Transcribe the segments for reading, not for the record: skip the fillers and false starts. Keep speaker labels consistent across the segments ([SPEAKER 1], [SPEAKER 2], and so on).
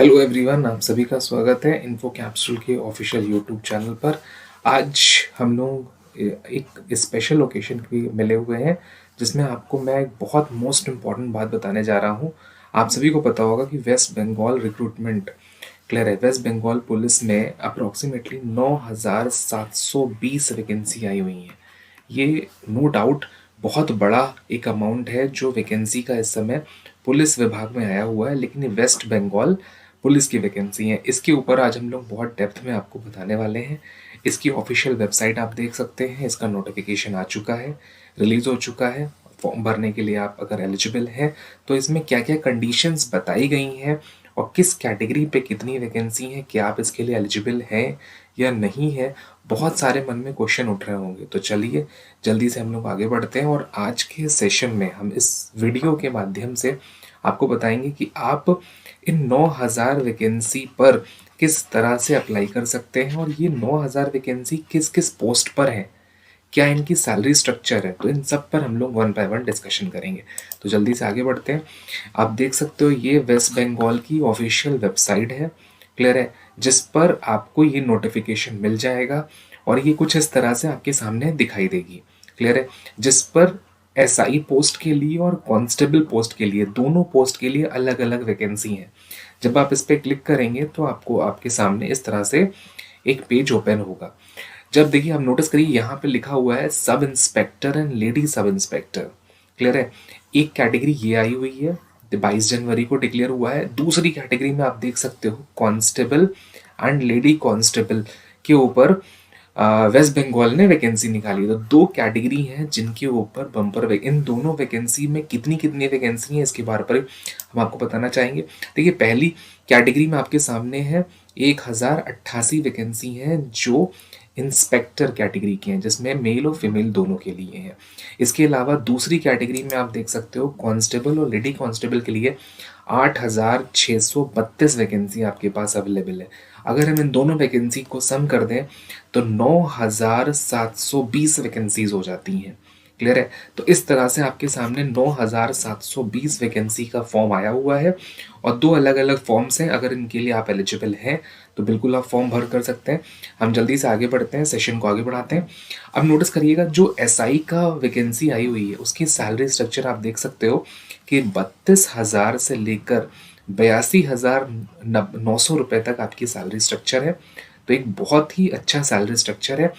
[SPEAKER 1] Hello everyone, आप सभी का स्वागत है इन्फो कैप्सूल के ऑफिशियल यूट्यूब चैनल पर। आज हम लोग एक स्पेशल ओकेशन पे मिले हुए हैं जिसमें आपको मैं एक बहुत मोस्ट इम्पॉर्टेंट बात बताने जा रहा हूँ। आप सभी को पता होगा कि वेस्ट बंगाल रिक्रूटमेंट क्लियर है। वेस्ट बंगाल पुलिस में अप्रोक्सीमेटली 9,720 वैकेंसी आई हुई हैं। ये नो डाउट बहुत बड़ा एक अमाउंट है जो वैकेंसी का इस समय पुलिस विभाग में आया हुआ है, लेकिन ये वेस्ट बंगाल पुलिस की वैकेंसी है। इसके ऊपर आज हम लोग बहुत डेप्थ में आपको बताने वाले हैं। इसकी ऑफिशियल वेबसाइट आप देख सकते हैं, इसका नोटिफिकेशन आ चुका है, रिलीज हो चुका है। फॉर्म भरने के लिए आप अगर एलिजिबल हैं तो इसमें क्या क्या कंडीशंस बताई गई हैं और किस कैटेगरी पे कितनी वैकेंसी है, क्या आप इसके लिए एलिजिबल हैं या नहीं है, बहुत सारे मन में क्वेश्चन उठ रहे होंगे। तो चलिए जल्दी से हम लोग आगे बढ़ते हैं और आज के सेशन में हम इस वीडियो के माध्यम से आपको बताएंगे कि आप इन 9,000 वैकेंसी पर किस तरह से अप्लाई कर सकते हैं और ये 9,000 वैकेंसी किस किस पोस्ट पर है, क्या इनकी सैलरी स्ट्रक्चर है। तो इन सब पर हम लोग वन बाय वन डिस्कशन करेंगे। तो जल्दी से आगे बढ़ते हैं। आप देख सकते हो ये वेस्ट बंगाल की ऑफिशियल वेबसाइट है, क्लियर है, जिस पर आपको ये नोटिफिकेशन मिल जाएगा और ये कुछ इस तरह से आपके सामने दिखाई देगी, क्लियर है, जिस पर एसआई पोस्ट के लिए और कांस्टेबल पोस्ट के लिए, दोनों पोस्ट के लिए अलग अलग वैकेंसी है। जब आप इस पर क्लिक करेंगे तो आपको आपके सामने इस तरह से एक पेज ओपन होगा। जब देखिए आप नोटिस करिए यहाँ पे लिखा हुआ है sub inspector and lady sub inspector, clear है। एक कैटेगरी ये आई हुई है, 22 जनवरी को डिक्लेयर हुआ है। दूसरी कैटेगरी में आप देख सकते हो कांस्टेबल एंड लेडी कांस्टेबल के ऊपर वेस्ट बंगाल ने वैकेंसी निकाली। तो दो कैटेगरी हैं जिनके ऊपर बम्पर इन दोनों वैकेंसी में कितनी कितनी वैकेंसी है इसके बारे पर हम आपको बताना चाहेंगे। देखिए पहली कैटेगरी में आपके सामने है 1,088 वैकेंसी हैं जो इंस्पेक्टर कैटेगरी के हैं, जिसमें मेल और फीमेल दोनों के लिए हैं। इसके अलावा दूसरी कैटेगरी में आप देख सकते हो कांस्टेबल और लेडी कांस्टेबल के लिए 8,632 वैकेंसी आपके पास अवेलेबल है। अगर हम इन दोनों वैकेंसी को सम कर दें तो 9,720 वैकेंसीज हो जाती हैं, क्लियर है। तो इस तरह से आपके सामने 9,720 वैकेंसी का फॉर्म आया हुआ है और दो अलग अलग फॉर्म्स हैं। अगर इनके लिए आप एलिजिबल हैं तो बिल्कुल आप फॉर्म भर कर सकते हैं। हम जल्दी से आगे बढ़ते हैं, सेशन को आगे बढ़ाते हैं। अब नोटिस करिएगा जो एसआई का वैकेंसी आई हुई है उसकी सैलरी स्ट्रक्चर आप देख सकते हो कि 32,000 से लेकर 82,900 रुपये तक आपकी सैलरी स्ट्रक्चर है। तो एक बहुत ही अच्छा सैलरी स्ट्रक्चर है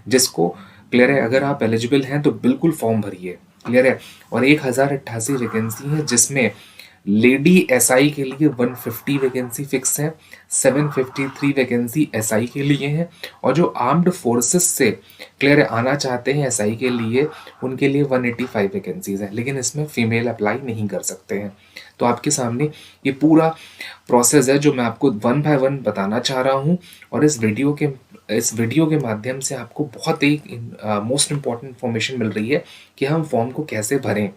[SPEAKER 1] जिसको, क्लियर है, अगर आप एलिजिबल हैं तो बिल्कुल फॉर्म भरिए, क्लियर है। और 1,088 वैकेंसी है जिसमें लेडी एसआई के लिए 150 वैकेंसी फिक्स है, 753 वैकेंसी एसआई के लिए है और जो आर्म्ड फोर्सेस से, क्लियर है, आना चाहते हैं एसआई के लिए उनके लिए 185 वैकेंसीज हैं, लेकिन इसमें फीमेल अप्लाई नहीं कर सकते हैं। तो आपके सामने ये पूरा प्रोसेस है जो मैं आपको वन बाय वन बताना चाह रहा हूँ और इस वीडियो के माध्यम से आपको बहुत एक मोस्ट इम्पॉर्टेंट इन्फॉर्मेशन मिल रही है कि हम फॉर्म को कैसे भरें,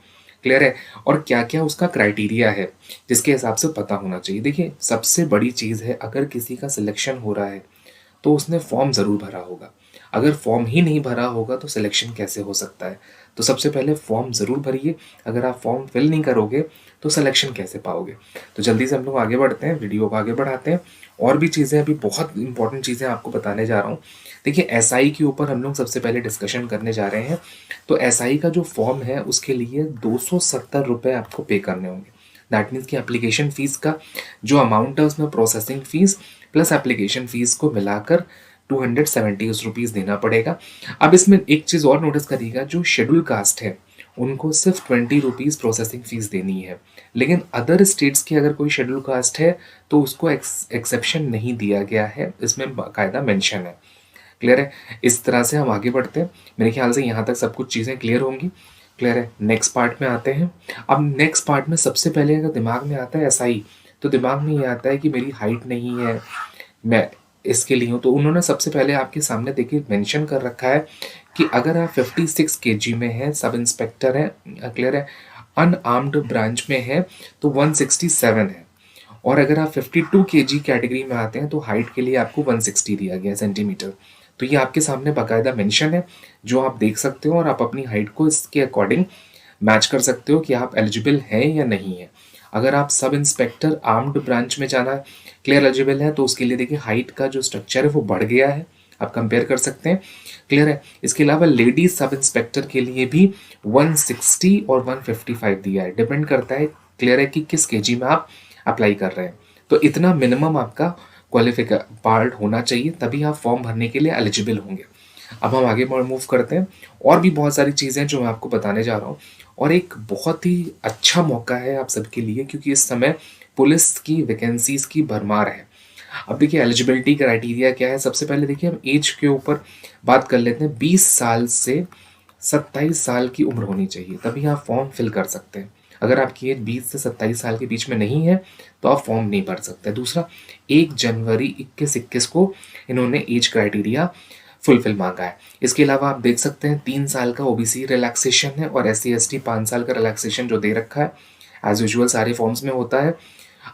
[SPEAKER 1] क्लियर है, और क्या क्या उसका क्राइटेरिया है जिसके हिसाब से पता होना चाहिए। देखिए सबसे बड़ी चीज़ है, अगर किसी का सिलेक्शन हो रहा है तो उसने फॉर्म ज़रूर भरा होगा। अगर फॉर्म ही नहीं भरा होगा तो सिलेक्शन कैसे हो सकता है। तो सबसे पहले फॉर्म ज़रूर भरिए। अगर आप फॉर्म फिल नहीं करोगे तो सिलेक्शन कैसे पाओगे। तो जल्दी से हम लोग आगे बढ़ते हैं, वीडियो को आगे बढ़ाते हैं। और भी चीज़ें, अभी बहुत इंपॉर्टेंट चीज़ें आपको बताने जा रहा हूँ। देखिए एसआई के ऊपर हम लोग सबसे पहले डिस्कशन करने जा रहे हैं। तो एसआई का जो फॉर्म है उसके लिए 270 रुपये आपको पे करने होंगे। दैट मीन्स कि एप्लीकेशन फ़ीस का जो अमाउंट है उसमें processing fees plus application fees को मिलाकर 270 रुपीज़ देना पड़ेगा। अब इसमें एक चीज़ और नोटिस करिएगा, जो शेड्यूल कास्ट है उनको सिर्फ 20 रुपीज़ प्रोसेसिंग फ़ीस देनी है, लेकिन अदर स्टेट्स की अगर कोई शेड्यूल कास्ट है तो उसको एक्सेप्शन नहीं दिया गया है, इसमें बाकायदा मेंशन है, क्लियर है। इस तरह से हम आगे बढ़ते हैं। मेरे ख्याल से यहाँ तक सब कुछ चीज़ें क्लियर होंगी, क्लियर है। नेक्स्ट पार्ट में आते हैं। अब नेक्स्ट पार्ट में सबसे पहले अगर दिमाग में आता है एसआई तो दिमाग में ये आता है कि मेरी हाइट नहीं है, मैं इसके लिए हूँ। तो उन्होंने सबसे पहले आपके सामने देखिए मेंशन कर रखा है कि अगर आप 56 केजी में हैं, सब इंस्पेक्टर हैं, क्लियर है, अनआर्म्ड ब्रांच में है तो 167 है, और अगर आप 52 केजी कैटेगरी में आते हैं तो हाइट के लिए आपको 160 दिया गया सेंटीमीटर। तो ये आपके सामने बाकायदा मेंशन है जो आप देख सकते हो और आप अपनी हाइट को इसके अकॉर्डिंग मैच कर सकते हो कि आप एलिजिबल हैं या नहीं है। अगर आप सब इंस्पेक्टर आर्म्ड ब्रांच में जाना क्लियर एलिजिबल है तो उसके लिए देखिए हाइट का जो स्ट्रक्चर है वो बढ़ गया है, आप कंपेयर कर सकते हैं। क्लियर है। इसके अलावा लेडीज सब इंस्पेक्टर के लिए भी 160 और 155 दिया है, डिपेंड करता है क्लियर है कि किस केजी में आप अप्लाई कर रहे हैं। तो इतना मिनिमम आपका क्वालिफिका पार्ट होना चाहिए, तभी आप फॉर्म भरने के लिए एलिजिबल होंगे। अब हम आगे मूव करते हैं, और भी बहुत सारी चीज़ें जो मैं आपको बताने जा रहा हूँ, और एक बहुत ही अच्छा मौका है आप सबके लिए, क्योंकि इस समय पुलिस की वैकेंसीज की भरमार है। अब देखिए एलिजिबिलिटी क्राइटेरिया क्या है। सबसे पहले देखिए हम एज के ऊपर बात कर लेते हैं। 20 साल से 27 साल की उम्र होनी चाहिए, तभी आप फॉर्म फिल कर सकते हैं। अगर आपकी एज 20 से 27 साल के बीच में नहीं है तो आप फॉर्म नहीं भर सकते। दूसरा, 1 जनवरी 21 को इन्होंने एज क्राइटेरिया फुलफिल मांगा है। इसके अलावा आप देख सकते हैं 3 साल का ओबीसी रिलैक्सेशन है, और SC ST 5 साल का रिलैक्सेशन जो दे रखा है एज यूजुअल सारे फॉर्म्स में होता है।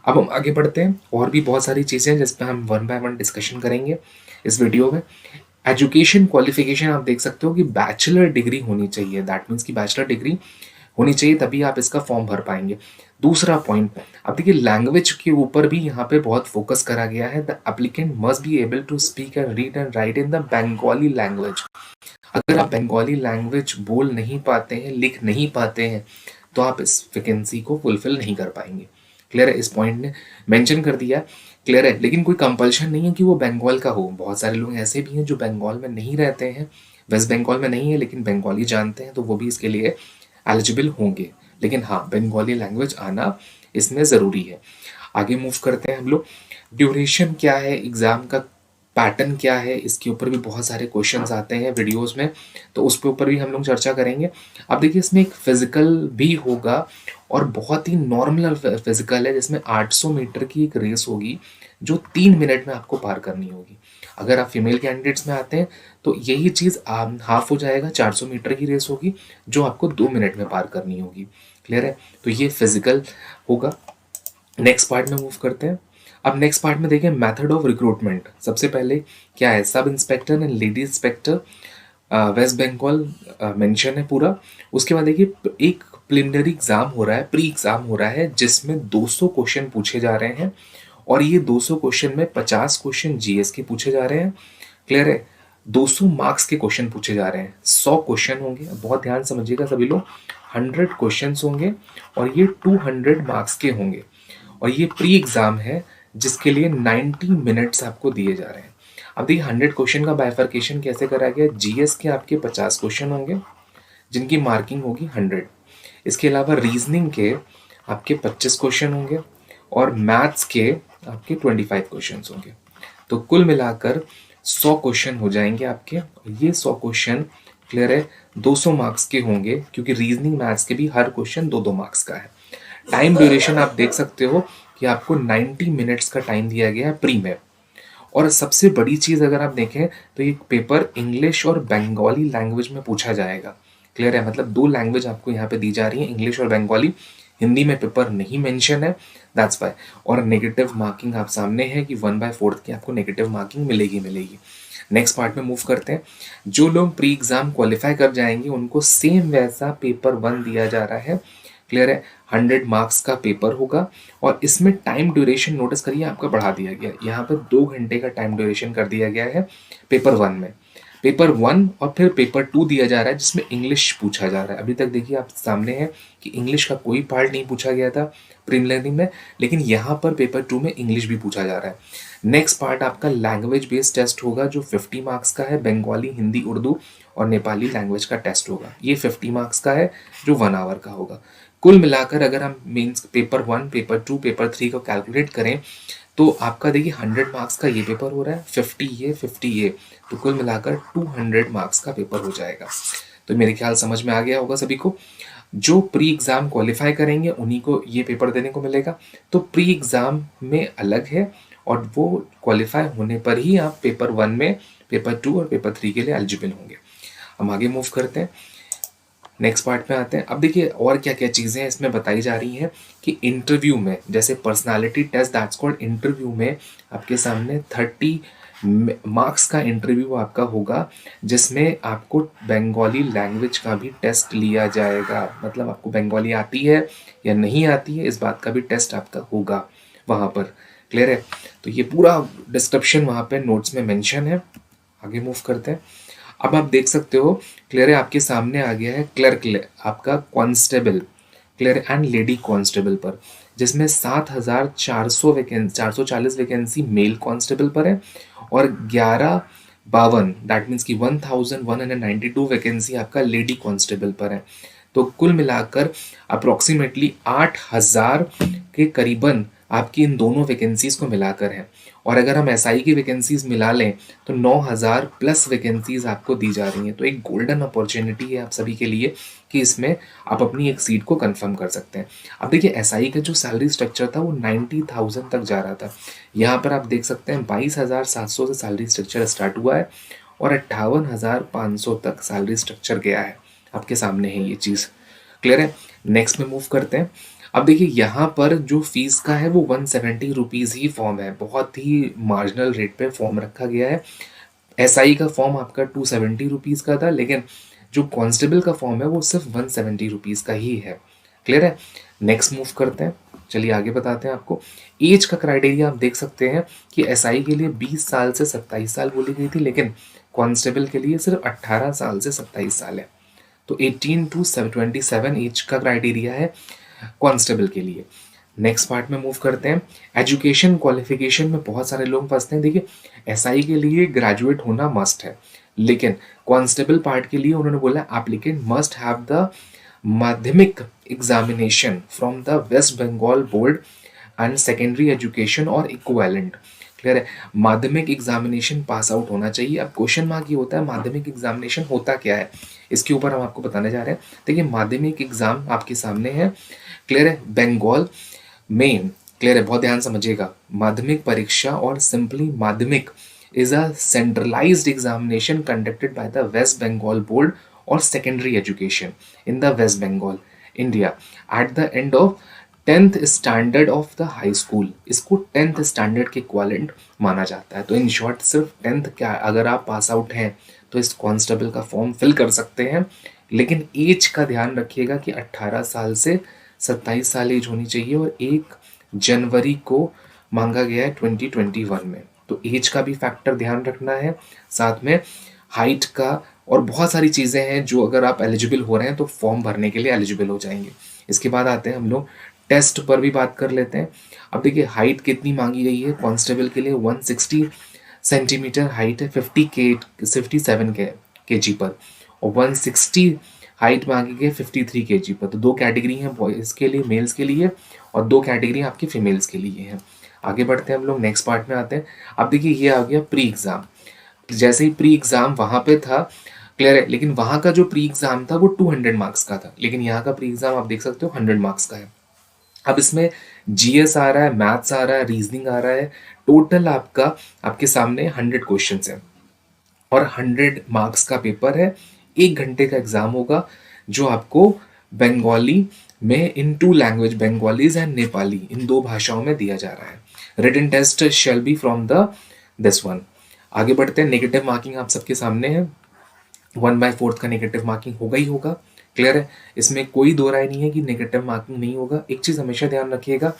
[SPEAKER 1] अब हम आगे बढ़ते हैं, और भी बहुत सारी चीज़ें जिस पर हम वन बाय वन डिस्कशन करेंगे इस वीडियो में। एजुकेशन क्वालिफिकेशन आप देख सकते हो कि बैचलर डिग्री होनी चाहिए, दैट मीन्स कि बैचलर डिग्री होनी चाहिए, तभी आप इसका फॉर्म भर पाएंगे। दूसरा पॉइंट, अब देखिए लैंग्वेज के ऊपर भी यहाँ पे बहुत फोकस करा गया है। The applicant must be able to speak and read and write in the Bengali language. अगर आप बंगाली लैंग्वेज बोल नहीं पाते हैं, लिख नहीं पाते हैं, तो आप इस वैकेंसी को फुलफिल नहीं कर पाएंगे। क्लियर है, इस पॉइंट ने मेंशन कर दिया। क्लियर है, लेकिन कोई कंपल्शन नहीं है कि वो बंगाल का हो। बहुत सारे लोग ऐसे भी हैं जो बंगाल में नहीं रहते हैं, वेस्ट बंगाल में नहीं है लेकिन बंगाली जानते हैं, तो वो भी इसके लिए एलिजिबल होंगे। लेकिन हाँ, बंगाली लैंग्वेज आना इसमें ज़रूरी है। आगे मूव करते हैं हम लोग। ड्यूरेशन क्या है, एग्ज़ाम का पैटर्न क्या है, इसके ऊपर भी बहुत सारे क्वेश्चंस आते हैं वीडियोस में, तो उस पे ऊपर भी हम लोग चर्चा करेंगे। अब देखिए इसमें एक फिजिकल भी होगा, और बहुत ही नॉर्मल फिजिकल है, जिसमें 800 मीटर की एक रेस होगी जो 3 मिनट में आपको पार करनी होगी। अगर आप फीमेल कैंडिडेट्स में आते हैं तो यही चीज़ हाफ हो जाएगा, 400 मीटर की रेस होगी जो आपको 2 मिनट में पार करनी होगी। क्लियर है, तो ये फिजिकल होगा। नेक्स्ट पार्ट में मूव करते हैं। अब नेक्स्ट पार्ट में देखिए मेथड ऑफ रिक्रूटमेंट। सबसे पहले क्या है, sub inspector and lady inspector West Bengal mention है पूरा। उसके बाद देखिए एक प्रिलिमिनरी एग्जाम हो रहा है, प्री एग्जाम हो रहा है, जिसमें 200 क्वेश्चन पूछे जा रहे हैं, और ये 200 क्वेश्चन में 50 क्वेश्चन जीएस के पूछे जा रहे हैं। क्लियर है, 200 मार्क्स के क्वेश्चन पूछे जा रहे हैं, 100 क्वेश्चन होंगे। बहुत ध्यान समझिएगा सभी लोग, 100 क्वेश्चन होंगे और ये 200 मार्क्स के होंगे, और ये प्री एग्जाम है जिसके लिए 90 मिनट्स आपको दिए जा रहे हैं। अब देखिए 100 क्वेश्चन का बाइफर्केशन कैसे करा गया। जीएस के आपके 50 क्वेश्चन होंगे जिनकी मार्किंग होगी 100। इसके अलावा रीजनिंग के आपके 25 क्वेश्चन होंगे, और मैथ्स के आपके 25 क्वेश्चन होंगे। तो कुल मिलाकर 100 क्वेश्चन हो जाएंगे आपके। ये 100 क्वेश्चन क्लियर है 200 मार्क्स के होंगे, क्योंकि रीजनिंग मैथ्स के भी हर क्वेश्चन 2-2 मार्क्स का है। टाइम ड्यूरेशन आप देख सकते हो कि आपको 90 मिनट्स का टाइम दिया गया है प्री में। और सबसे बड़ी चीज़ अगर आप देखें तो ये पेपर इंग्लिश और बंगाली लैंग्वेज में पूछा जाएगा। क्लियर है, मतलब 2 लैंग्वेज आपको यहाँ पे दी जा रही है, इंग्लिश और बंगाली। हिंदी में पेपर नहीं मेंशन है, दैट्स वाई। और नेगेटिव मार्किंग आप सामने है कि 1/4 की आपको नेगेटिव मार्किंग मिलेगी। नेक्स्ट पार्ट में मूव करते हैं। जो लोग प्री एग्जाम क्वालिफाई कर जाएंगे उनको सेम वैसा पेपर 1 दिया जा रहा है। क्लियर है, 100 मार्क्स का पेपर होगा, और इसमें टाइम ड्यूरेशन नोटिस करिए आपका बढ़ा दिया गया, यहाँ पर 2 घंटे का टाइम ड्यूरेशन कर दिया गया है पेपर 1 में। पेपर 1 और फिर पेपर 2 दिया जा रहा है जिसमें इंग्लिश पूछा जा रहा है। अभी तक देखिए आप सामने है कि इंग्लिश का कोई पार्ट नहीं पूछा गया था प्रीलिमिनरी में, लेकिन यहाँ पर पेपर 2 में इंग्लिश भी पूछा जा रहा है। नेक्स्ट पार्ट आपका लैंग्वेज बेस्ड टेस्ट होगा जो 50 मार्क्स का है, बंगाली, हिंदी, उर्दू और नेपाली लैंग्वेज का टेस्ट होगा। ये 50 मार्क्स का है जो 1 आवर का होगा। कुल मिलाकर अगर हम मीन्स पेपर 1, पेपर 2, पेपर 3 को कैलकुलेट करें तो आपका देखिए 100 मार्क्स का ये पेपर हो रहा है, 50 ये, तो कुल मिलाकर 200 मार्क्स का पेपर हो जाएगा। तो मेरे ख्याल समझ में आ गया होगा सभी को। जो प्री एग्ज़ाम क्वालिफाई करेंगे उन्हीं को ये पेपर देने को मिलेगा। तो प्री एग्ज़ाम में अलग है, और वो क्वालिफाई होने पर ही आप पेपर 1 में, पेपर 2 और पेपर 3 के लिए एलिजिबल होंगे। हम आगे मूव करते हैं, नेक्स्ट पार्ट में आते हैं। अब देखिए और क्या क्या चीज़ें इसमें बताई जा रही हैं कि इंटरव्यू में, जैसे personality test that's called, interview में आपके सामने 30 मार्क्स का इंटरव्यू आपका होगा, जिसमें आपको बंगाली लैंग्वेज का भी टेस्ट लिया जाएगा। मतलब आपको बंगाली आती है या नहीं आती है, इस बात का भी टेस्ट आपका होगा वहाँ पर। क्लियर है? तो ये पूरा डिस्क्रिप्शन वहाँ पे नोट्स में मेंशन है। आगे मूव करते हैं। अब आप देख सकते हो, क्लियर है, आपके सामने आ गया है क्लर्क आपका constable, clear, and lady constable पर, जिसमें 7,440 वैकेंसी मेल कांस्टेबल पर है और 1152 दैट मीन्स कि 1192 वैकेंसी आपका लेडी कांस्टेबल पर है। तो कुल मिलाकर अप्रोक्सीमेटली 8,000 के करीबन आपकी इन दोनों वैकेंसीज को मिलाकर है। और अगर हम एसआई की वैकेंसीज मिला लें तो 9,000 प्लस वैकेंसीज आपको दी जा रही हैं। तो एक गोल्डन अपॉर्चुनिटी है आप सभी के लिए कि इसमें आप अपनी एक सीट को कंफर्म कर सकते हैं। अब देखिए एसआई का जो सैलरी स्ट्रक्चर था वो 90,000 तक जा रहा था। यहाँ पर आप देख सकते हैं 22,700 से सैलरी स्ट्रक्चर स्टार्ट हुआ है और 58,500 तक सैलरी स्ट्रक्चर गया है। आपके सामने है ये चीज़। क्लियर है? नेक्स्ट में मूव करते हैं। अब देखिए यहाँ पर जो फीस का है वो 170 रुपीज़ ही फॉर्म है, बहुत ही मार्जिनल रेट पे फॉर्म रखा गया है। एसआई का फॉर्म आपका 270 रुपीज़ का था, लेकिन जो कांस्टेबल का फॉर्म है वो सिर्फ 170 रुपीज़ का ही है। क्लियर है? नेक्स्ट मूव करते हैं। चलिए आगे बताते हैं आपको। एज का क्राइटेरिया आप देख सकते हैं कि एसआई के लिए 20 साल से 27 साल बोली गई थी, लेकिन कांस्टेबल के लिए सिर्फ 18 साल से 27 साल है। तो 18 टू 27 एज का क्राइटेरिया है कांस्टेबल के लिए। नेक्स्ट पार्ट में मूव करते हैं। एजुकेशन क्वालिफिकेशन में बहुत सारे लोग फंसते हैं। देखिए एसआई के लिए ग्रेजुएट होना मस्ट है, लेकिन कांस्टेबल पार्ट के लिए उन्होंने बोला applicant must have the Madhyamik examination from the waste Bengal board and secondary education और इक्विवेलेंट। क्लियर है? माध्यमिक एग्जामिनेशन पास आउट होना चाहिए। अब क्वेश्चन मार्क ये होता है माध्यमिक एग्जामिनेशन होता क्या है, इसके ऊपर हम आपको बताने जा रहे हैं। देखिए माध्यमिक एग्जाम आपके सामने है। क्लियर है? बंगाल में, क्लियर है, बहुत ध्यान समझिएगा, माध्यमिक परीक्षा और simply Madhyamik is a centralised examination conducted by the waste Bengal board of secondary education in the waste Bengal India at the end of 10th standard of the high school. इसको 10th स्टैंडर्ड के इक्विवेलेंट माना जाता है। तो इन शॉर्ट सिर्फ 10th क्या, अगर आप पास आउट हैं तो इस कांस्टेबल का फॉर्म फिल कर सकते हैं, लेकिन एज का ध्यान रखिएगा कि 18 साल से 27 साल एज होनी चाहिए और 1 जनवरी को मांगा गया है 2021 में। तो एज का भी फैक्टर ध्यान रखना है, साथ में हाइट का, और बहुत सारी चीज़ें हैं जो अगर आप एलिजिबल हो रहे हैं तो फॉर्म भरने के लिए एलिजिबल हो जाएंगे। इसके बाद आते हैं हम लोग टेस्ट पर भी बात कर लेते हैं। अब देखिए हाइट कितनी मांगी गई है कांस्टेबल के लिए, 160 सेंटीमीटर हाइट है, 57 के जी पर, और 160 हाइट मांगी गई 53 के जी पर। तो 2 कैटेगरी हैं बॉयज़ के लिए, मेल्स के लिए, और 2 कैटेगरी आपकी फीमेल्स के लिए हैं। आगे बढ़ते हैं हम लोग, नेक्स्ट पार्ट में आते हैं। अब देखिए ये आ गया प्री एग्ज़ाम। जैसे ही प्री एग्ज़ाम वहाँ पे था, क्लियर है, लेकिन वहाँ का जो प्री एग्ज़ाम था वो 200 मार्क्स का था, लेकिन यहाँ का प्री एग्ज़ाम आप देख सकते हो 100 मार्क्स का है। अब इसमें जीएस आ रहा है, मैथ्स आ रहा है, रीजनिंग आ रहा है। टोटल आपका आपके सामने 100 क्वेश्चन है और 100 मार्क्स का पेपर है। 1 घंटे का एग्जाम होगा जो आपको बंगाली में इन 2 लैंग्वेज, बंगालीज एंड नेपाली, इन 2 भाषाओं में दिया जा रहा है। Written test shall be from the this one. आगे बढ़ते हैं। नेगेटिव मार्किंग आप सबके सामने है। 1/4 का नेगेटिव मार्किंग होगा ही होगा। क्लियर है? इसमें कोई दो राय नहीं है कि नेगेटिव मार्किंग नहीं होगा। एक चीज़ हमेशा ध्यान रखिएगा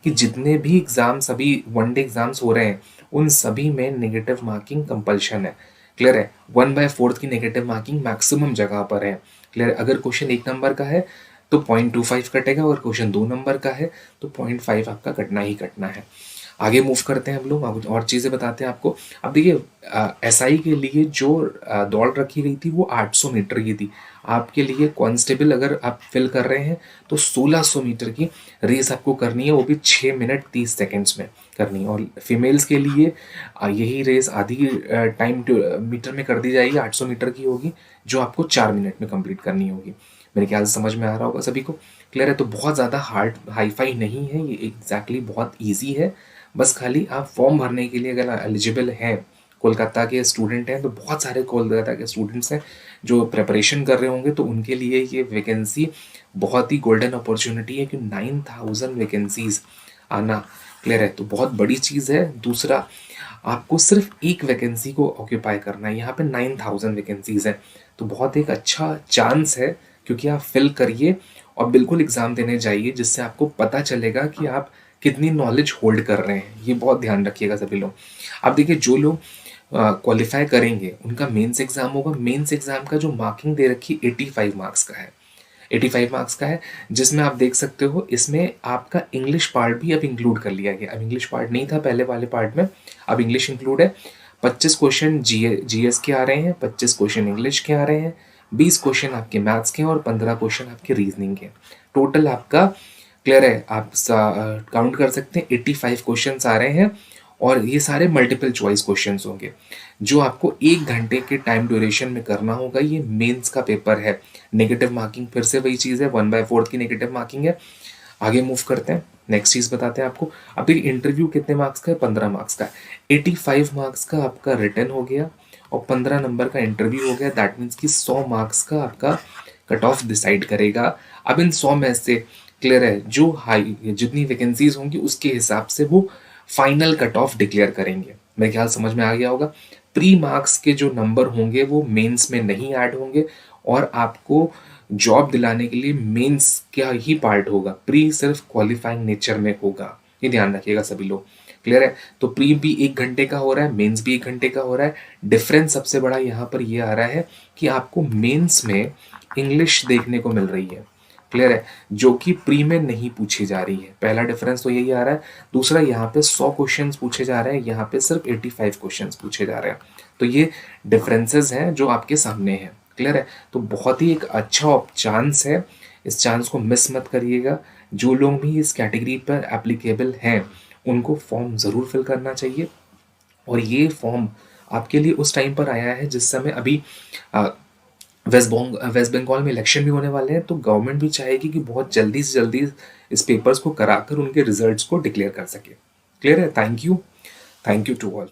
[SPEAKER 1] कि जितने भी एग्जाम, सभी 1 डे एग्जाम्स हो रहे हैं, उन सभी में नेगेटिव मार्किंग कंपल्शन है। क्लियर है? 1/4 की नेगेटिव मार्किंग मैक्सिमम जगह पर है। क्लियर? अगर क्वेश्चन 1 नंबर का है तो 0.25 कटेगा, और क्वेश्चन 2 नंबर का है तो 0.5 आपका कटना ही कटना है। आगे मूव करते हैं हम लोग, और चीज़ें बताते हैं आपको। अब देखिए एसआई के लिए जो दौड़ रखी गई थी वो 800 मीटर की थी। आपके लिए कांस्टेबल अगर आप फिल कर रहे हैं तो 1600 मीटर की रेस आपको करनी है, वो भी 6 मिनट 30 सेकेंड्स में करनी है। और फीमेल्स के लिए यही रेस आधी टाइम मीटर में कर दी जाएगी, 800 मीटर की होगी, जो आपको 4 मिनट में कंप्लीट करनी होगी। मेरे ख्याल से समझ में आ रहा होगा सभी को। क्लियर है? तो बहुत ज़्यादा हार्ड हाईफाई नहीं है ये, एग्जैक्टली बहुत ईजी है। बस खाली आप फॉर्म भरने के लिए अगर एलिजिबल हैं, कोलकाता के स्टूडेंट हैं, तो बहुत सारे कोलकाता के स्टूडेंट्स हैं जो प्रिपरेशन कर रहे होंगे, तो उनके लिए ये वैकेंसी बहुत ही गोल्डन अपॉर्चुनिटी है कि 9000 वैकेंसीज आना। क्लियर है? तो बहुत बड़ी चीज़ है। दूसरा, आपको सिर्फ एक वैकेंसी को ऑक्यूपाई करना है। यहाँ पे 9000 वैकेंसीज हैं, तो बहुत एक अच्छा चांस है, क्योंकि आप फिल करिए और बिल्कुल एग्ज़ाम देने जाइए, जिससे आपको पता चलेगा कि आप कितनी नॉलेज होल्ड कर रहे हैं। ये बहुत ध्यान रखिएगा सभी लोग। आप देखिए, जो लोग क्वालिफाई करेंगे उनका मेंस एग्ज़ाम होगा। मेंस एग्ज़ाम का जो मार्किंग दे रखी 85 मार्क्स का है, 85 मार्क्स का है, जिसमें आप देख सकते हो इसमें आपका इंग्लिश पार्ट भी अब इंक्लूड कर लिया गया। अब इंग्लिश पार्ट नहीं था पहले वाले पार्ट में, अब इंग्लिश इंक्लूड है। 25 क्वेश्चन जीएस के आ रहे हैं, 25 क्वेश्चन इंग्लिश के आ रहे हैं, 20 क्वेश्चन आपके मैथ्स के हैं और 15 क्वेश्चन आपके रीजनिंग के। टोटल आपका क्लियर है, आप काउंट कर सकते हैं 85 क्वेश्चन आ रहे हैं, और ये सारे मल्टीपल चॉइस क्वेश्चंस होंगे जो आपको 1 घंटे के टाइम ड्यूरेशन में करना होगा। ये मेंस का पेपर है। नेगेटिव मार्किंग फिर से वही चीज़ है, 1/4 की नेगेटिव मार्किंग है। आगे मूव करते हैं, नेक्स्ट चीज़ बताते हैं आपको। अभी इंटरव्यू कितने मार्क्स का है? 15 मार्क्स का है। 85 मार्क्स का आपका रिटर्न हो गया और 15 नंबर का इंटरव्यू हो गया। दैट मीन्स कि 100 मार्क्स का आपका कट ऑफ डिसाइड करेगा। अब इन 100 में से क्लियर है, जो हाई जितनी वैकेंसीज होंगी उसके हिसाब से वो फाइनल कट ऑफ डिक्लेयर करेंगे। मेरे ख्याल समझ में आ गया होगा। प्री मार्क्स के जो नंबर होंगे वो मेंस में नहीं ऐड होंगे, और आपको जॉब दिलाने के लिए मेंस का ही पार्ट होगा। प्री सिर्फ क्वालिफाइंग नेचर में होगा, ये ध्यान रखिएगा सभी लोग। क्लियर है? तो प्री भी 1 घंटे का हो रहा है, मेंस भी 1 घंटे का हो रहा है। डिफरेंस सबसे बड़ा यहाँ पर ये आ रहा है कि आपको मेंस में इंग्लिश देखने को मिल रही है। क्लियर है? जो कि प्री में नहीं पूछी जा रही है। पहला डिफरेंस तो यही आ रहा है। दूसरा, यहाँ पे 100 क्वेश्चंस पूछे जा रहे हैं, यहाँ पे सिर्फ 85 क्वेश्चंस पूछे जा रहे हैं। तो ये डिफरेंसेस हैं जो आपके सामने हैं। क्लियर है? तो बहुत ही एक अच्छा चांस है, इस चांस को मिस मत करिएगा। जो लोग भी इस कैटेगरी पर एप्लीकेबल हैं उनको फॉर्म ज़रूर फिल करना चाहिए। और ये फॉर्म आपके लिए उस टाइम पर आया है जिस समय अभी वेस्ट बंगाल में इलेक्शन भी होने वाले हैं, तो गवर्नमेंट भी चाहेगी कि बहुत जल्दी से जल्दी इस पेपर्स को कराकर उनके रिजल्ट्स को डिक्लेयर कर सके। क्लियर है? Thank you to all.